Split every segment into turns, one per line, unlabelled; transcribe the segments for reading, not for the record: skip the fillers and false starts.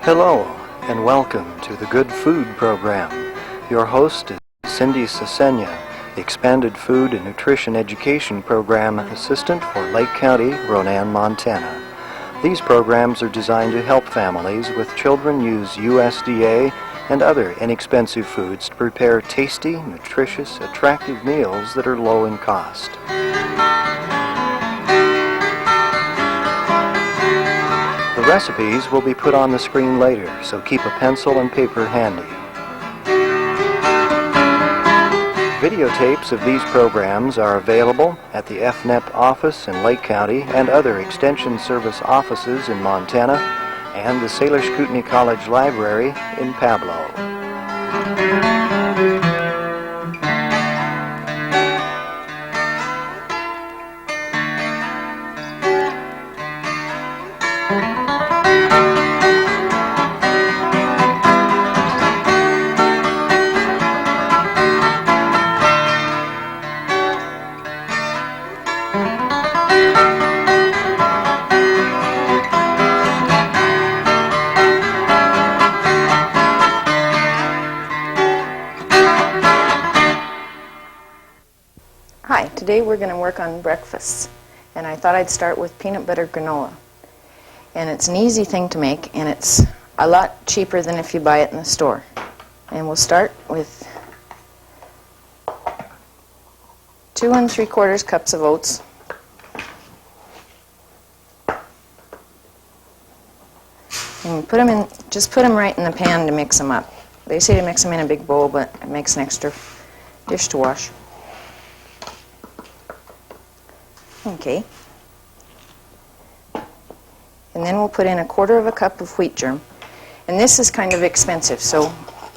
Hello, and welcome to the Good Food Program. Your host is Cindy Cesena, the Expanded Food and Nutrition Education Program Assistant for Lake County, Ronan, Montana. These programs are designed to help families with children use USDA and other inexpensive foods to prepare tasty, nutritious, attractive meals that are low in cost. The recipes will be put on the screen later, so keep a pencil and paper handy. Videotapes of these programs are available at the FNEP office in Lake County and other Extension Service offices in Montana and the Salish Kootenai College Library in Pablo.
Hi, today we're going to work on breakfasts, and I thought I'd start with peanut butter granola. And it's an easy thing to make, and it's a lot cheaper than if you buy it in the store. And we'll start with 2 3/4 cups of oats, and just put them right in the pan to mix them up. They say to mix them in a big bowl, but it makes an extra dish to wash. Okay. And then we'll put in 1/4 cup of wheat germ. And this is kind of expensive, so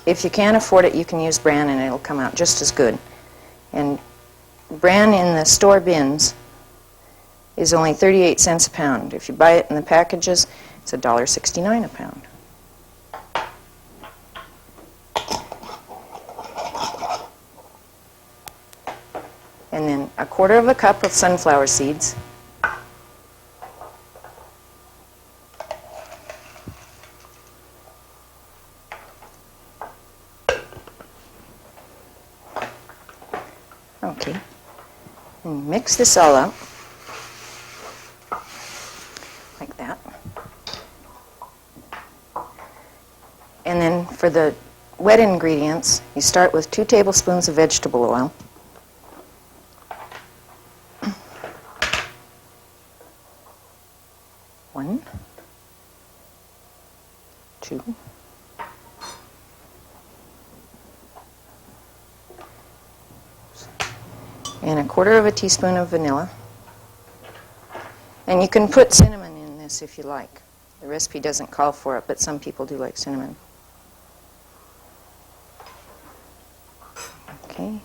if you can't afford it, you can use Bran and it'll come out just as good. And Bran in the store bins is only 38 cents a pound. If you buy it in the packages, it's $1.69 a pound. And then 1/4 cup of sunflower seeds. Okay. And mix this all up like that. And then for the wet ingredients, you start with 2 tablespoons of vegetable oil. 1, 2, and 1/4 teaspoon of vanilla. And you can put cinnamon in this if you like. The recipe doesn't call for it, but some people do like cinnamon. Okay.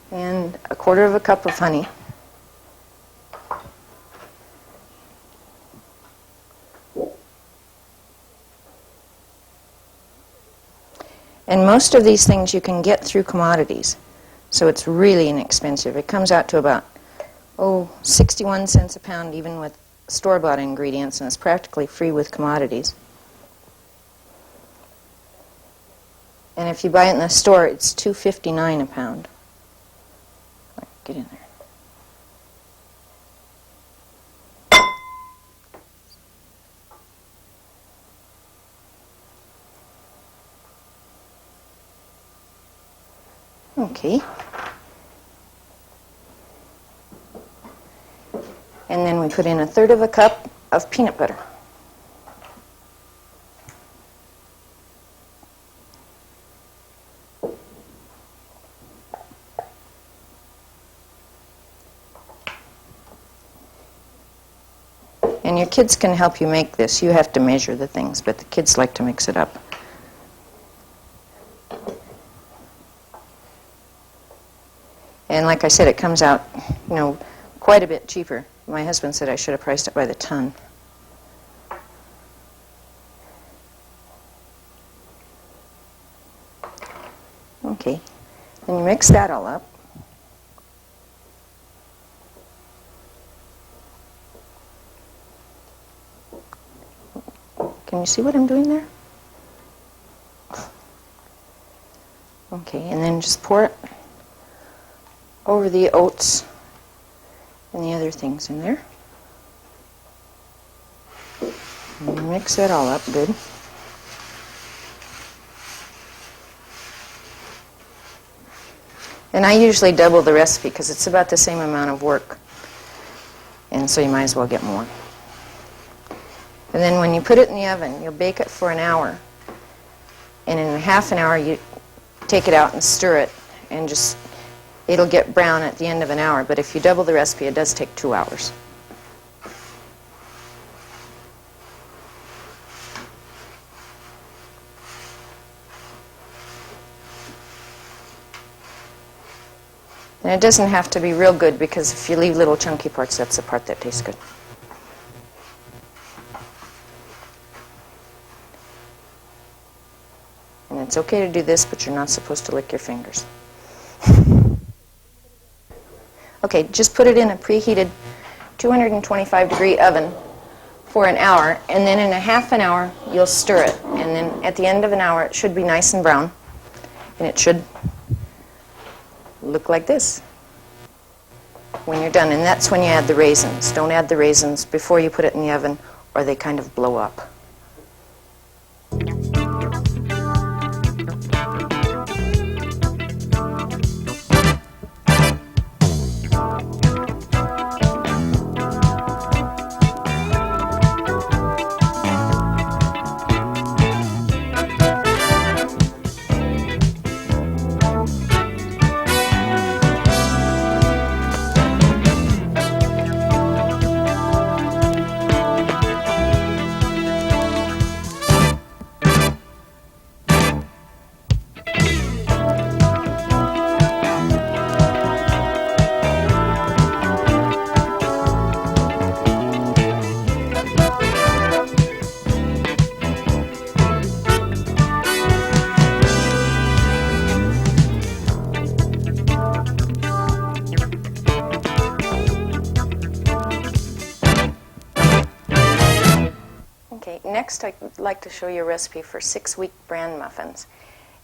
And 1/4 cup of honey. And most of these things you can get through commodities, so it's really inexpensive. It comes out to about, 61 cents a pound even with store-bought ingredients, and it's practically free with commodities. And if you buy it in the store, it's $2.59 a pound. Get in there. Okay. And then we put in 1/3 cup of peanut butter. And your kids can help you make this. You have to measure the things, but the kids like to mix it up. And like I said, it comes out, quite a bit cheaper. My husband said I should have priced it by the ton. Okay, then you mix that all up. Can you see what I'm doing there? Okay, and then just pour it over the oats and the other things in there. And mix it all up good. And I usually double the recipe because it's about the same amount of work. And so you might as well get more. And then when you put it in the oven, you'll bake it for an hour. And in half an hour, you take it out and stir it. And just, it'll get brown at the end of an hour. But if you double the recipe, it does take 2 hours. And it doesn't have to be real good because if you leave little chunky parts, that's the part that tastes good. And it's okay to do this, but you're not supposed to lick your fingers. Okay, just put it in a preheated 225-degree oven for an hour, and then in a half an hour, you'll stir it. And then at the end of an hour, it should be nice and brown, and it should look like this when you're done. And that's when you add the raisins. Don't add the raisins before you put it in the oven, or they kind of blow up. Next, I'd like to show you a recipe for 6-week Bran muffins.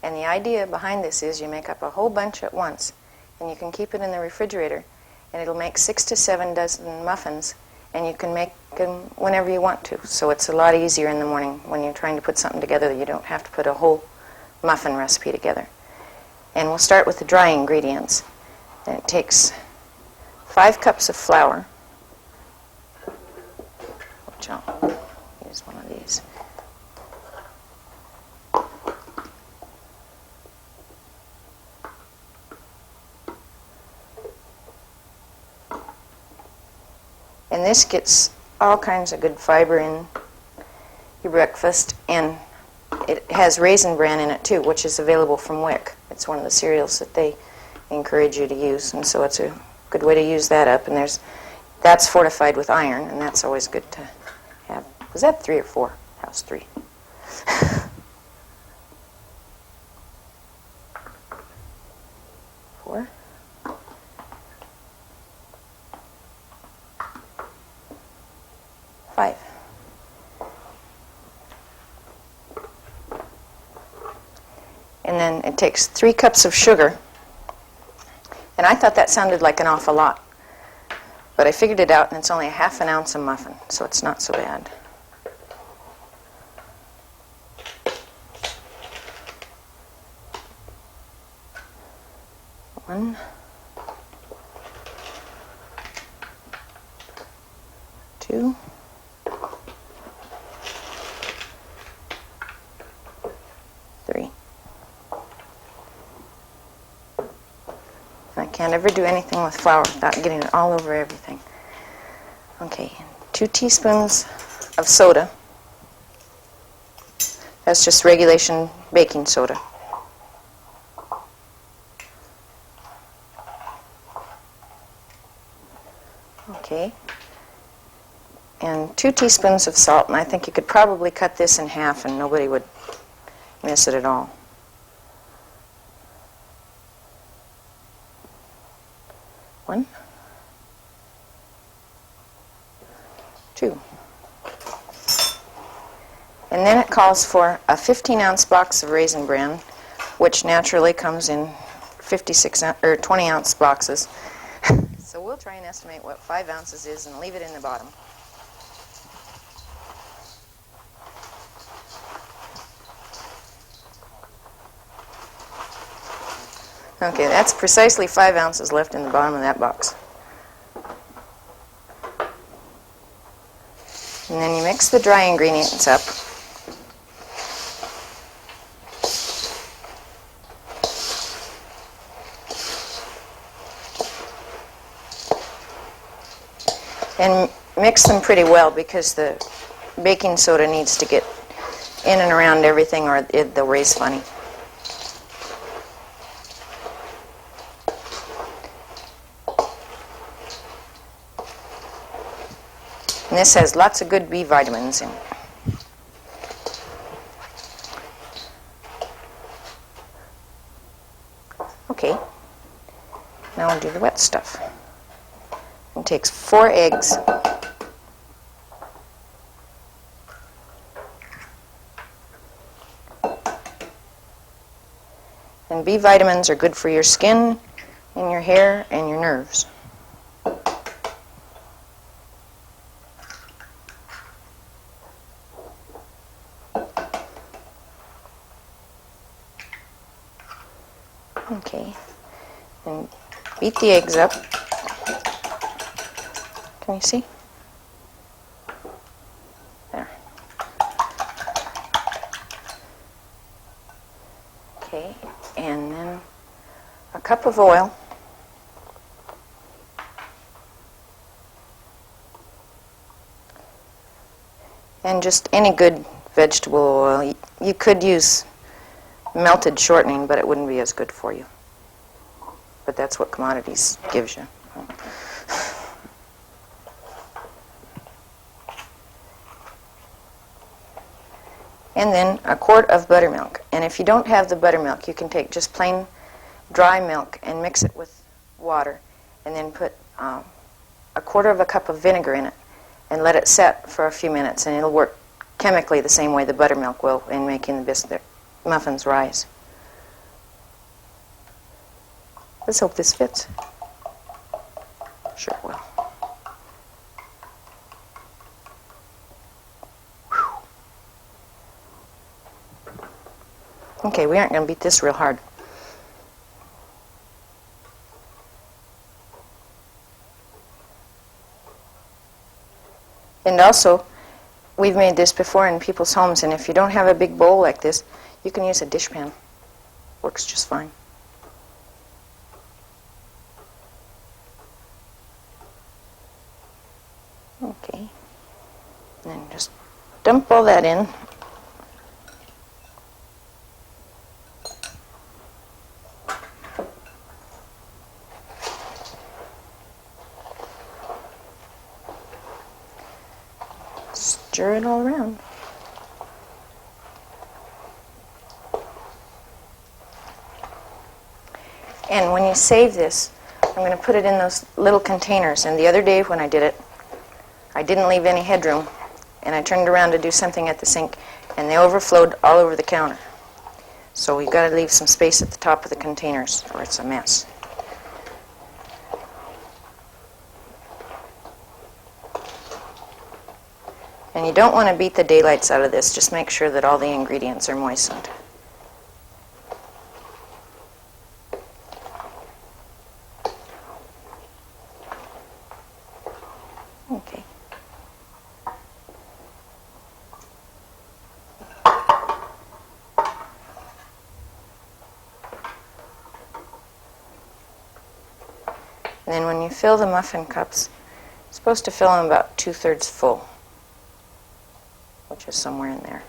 And the idea behind this is you make up a whole bunch at once, and you can keep it in the refrigerator, and it'll make 6 to 7 dozen muffins, and you can make them whenever you want to. So it's a lot easier in the morning when you're trying to put something together that you don't have to put a whole muffin recipe together. And we'll start with the dry ingredients. And it takes 5 cups of flour, which I'll use one of these. And this gets all kinds of good fiber in your breakfast, and it has raisin bran in it too, which is available from WIC. It's one of the cereals that they encourage you to use, and so it's a good way to use that up. And that's fortified with iron, and that's always good to have. Was that 3 or 4? That was 3. 4. Five. And then it takes 3 cups of sugar. And I thought that sounded like an awful lot. But I figured it out, and it's only a ½ ounce a muffin, so it's not so bad. One. 2. 3. And I can't ever do anything with flour without getting it all over everything. Okay, 2 teaspoons of soda. That's just regulation baking soda. Okay. And 2 teaspoons of salt, and I think you could probably cut this in half and nobody would miss it at all. 1, 2. And then it calls for a 15-ounce box of Raisin Bran, which naturally comes in 20-ounce boxes. So we'll try and estimate what 5 ounces is and leave it in the bottom. Okay, that's precisely 5 ounces left in the bottom of that box. And then you mix the dry ingredients up. And mix them pretty well because the baking soda needs to get in and around everything or they'll raise funny. And this has lots of good B vitamins in it. Okay, now we'll do the wet stuff. It takes 4 eggs. And B vitamins are good for your skin and your hair and your nerves. Okay, and beat the eggs up. Can you see? There. Okay, and then a cup of oil. And just any good vegetable oil. You could use melted shortening, but it wouldn't be as good for you. But that's what commodities gives you. And then a quart of buttermilk. And if you don't have the buttermilk, you can take just plain dry milk and mix it with water, and then put a quarter of a cup of vinegar in it and let it set for a few minutes, and it'll work chemically the same way the buttermilk will in making the muffins rise. Let's hope this fits. Sure it will. Okay, we aren't going to beat this real hard. And also, we've made this before in people's homes, and if you don't have a big bowl like this, you can use a dishpan. Works just fine. Okay. And then just dump all that in. Stir it all around. And when you save this, I'm going to put it in those little containers. And the other day when I did it, I didn't leave any headroom, and I turned around to do something at the sink, and they overflowed all over the counter. So we've got to leave some space at the top of the containers, or it's a mess. And you don't want to beat the daylights out of this. Just make sure that all the ingredients are moistened. Okay. And then when you fill the muffin cups, you're supposed to fill them about 2/3 full, which is somewhere in there.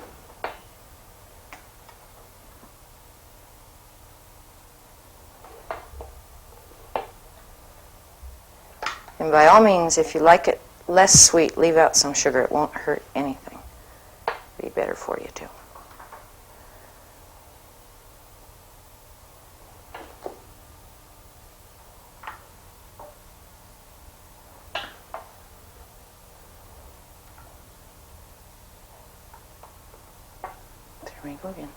And by all means, if you like it less sweet, leave out some sugar. It won't hurt anything. It'll be better for you too. There we go again.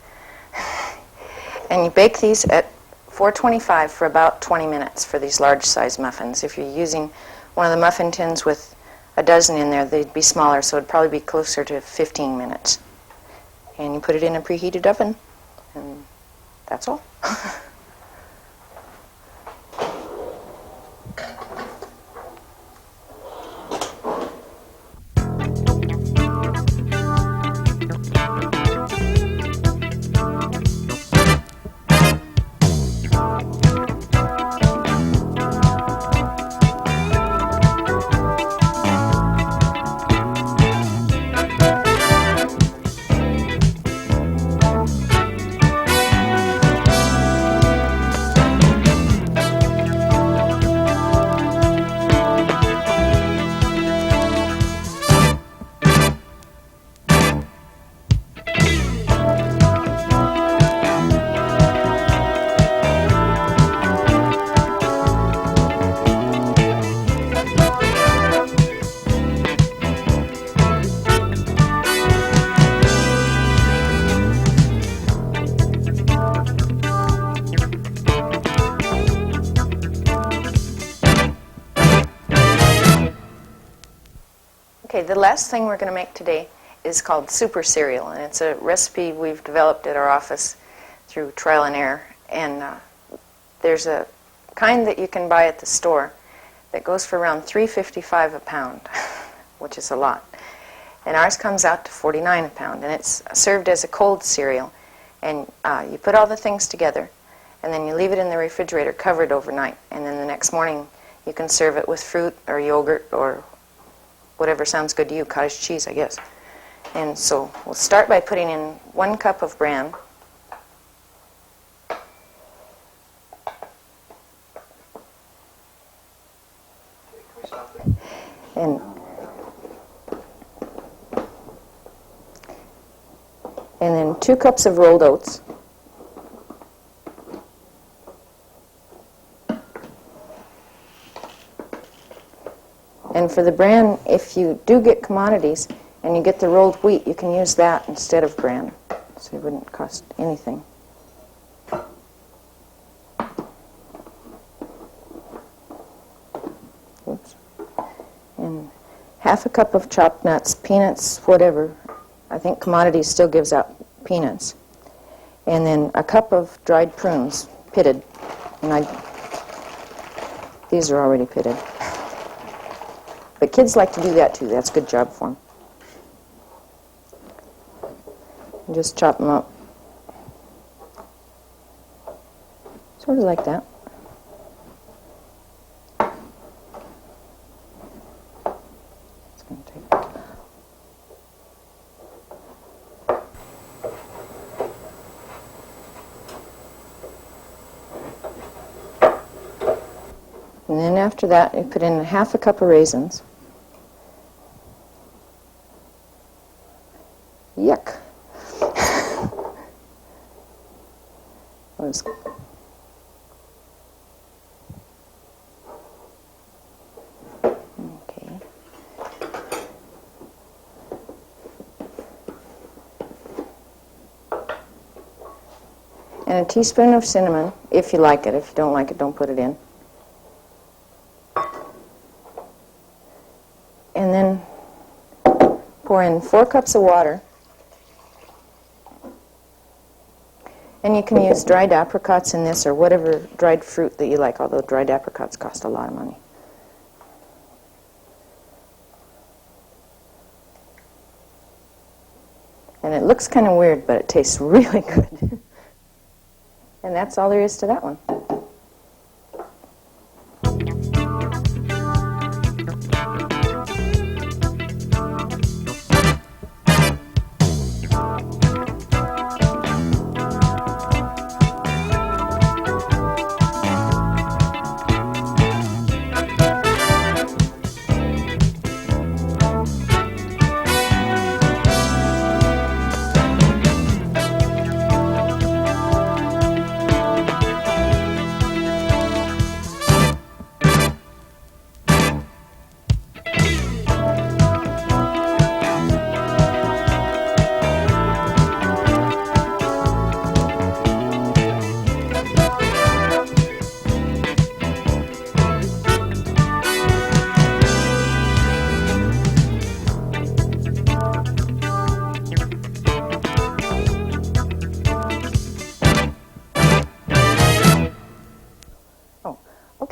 And you bake these at 425 for about 20 minutes for these large size muffins. If you're using one of the muffin tins with a dozen in there, they'd be smaller, so it'd probably be closer to 15 minutes. And you put it in a preheated oven, and that's all. Okay, the last thing we're going to make today is called super cereal, and it's a recipe we've developed at our office through trial and error. And there's a kind that you can buy at the store that goes for around $3.55 a pound, which is a lot. And ours comes out to $49 a pound, and it's served as a cold cereal. And you put all the things together, and then you leave it in the refrigerator covered overnight, and then the next morning you can serve it with fruit or yogurt or whatever sounds good to you, cottage cheese, I guess. And so we'll start by putting in 1 cup of bran. And then 2 cups of rolled oats. And for the bran, if you do get commodities and you get the rolled wheat, you can use that instead of bran. So it wouldn't cost anything. Oops. And 1/2 cup of chopped nuts, peanuts, whatever. I think commodities still gives out peanuts. And then 1 cup of dried prunes, pitted. And these are already pitted. But kids like to do that too. That's a good job for them. And just chop them up. Sort of like that. It's going to take. And then after that, you put in 1/2 cup of raisins. Yuck. Okay. And a teaspoon of cinnamon, if you like it. If you don't like it, don't put it in. And then pour in 4 cups of water. And you can use dried apricots in this or whatever dried fruit that you like, although dried apricots cost a lot of money. And it looks kind of weird, but it tastes really good. And that's all there is to that one.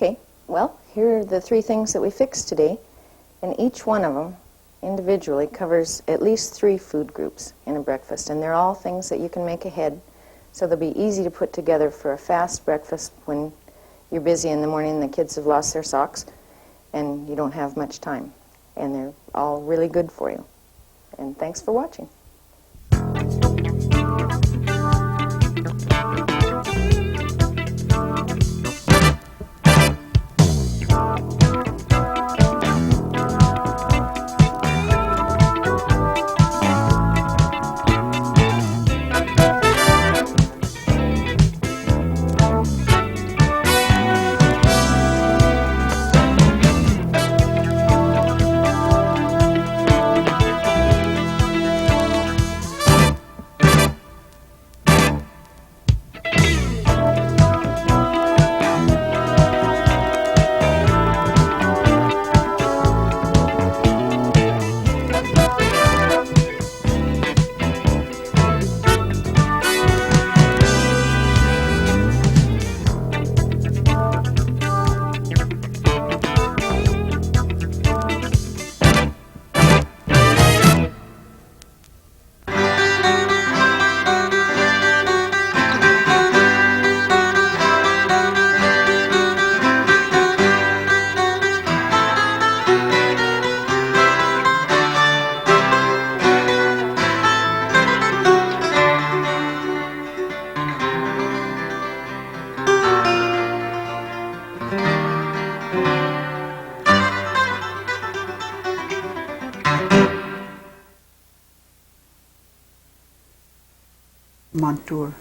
Okay, well, here are the 3 things that we fixed today, and each one of them individually covers at least 3 food groups in a breakfast, and they're all things that you can make ahead, so they'll be easy to put together for a fast breakfast when you're busy in the morning and the kids have lost their socks and you don't have much time. And they're all really good for you. And thanks for watching.
Montour.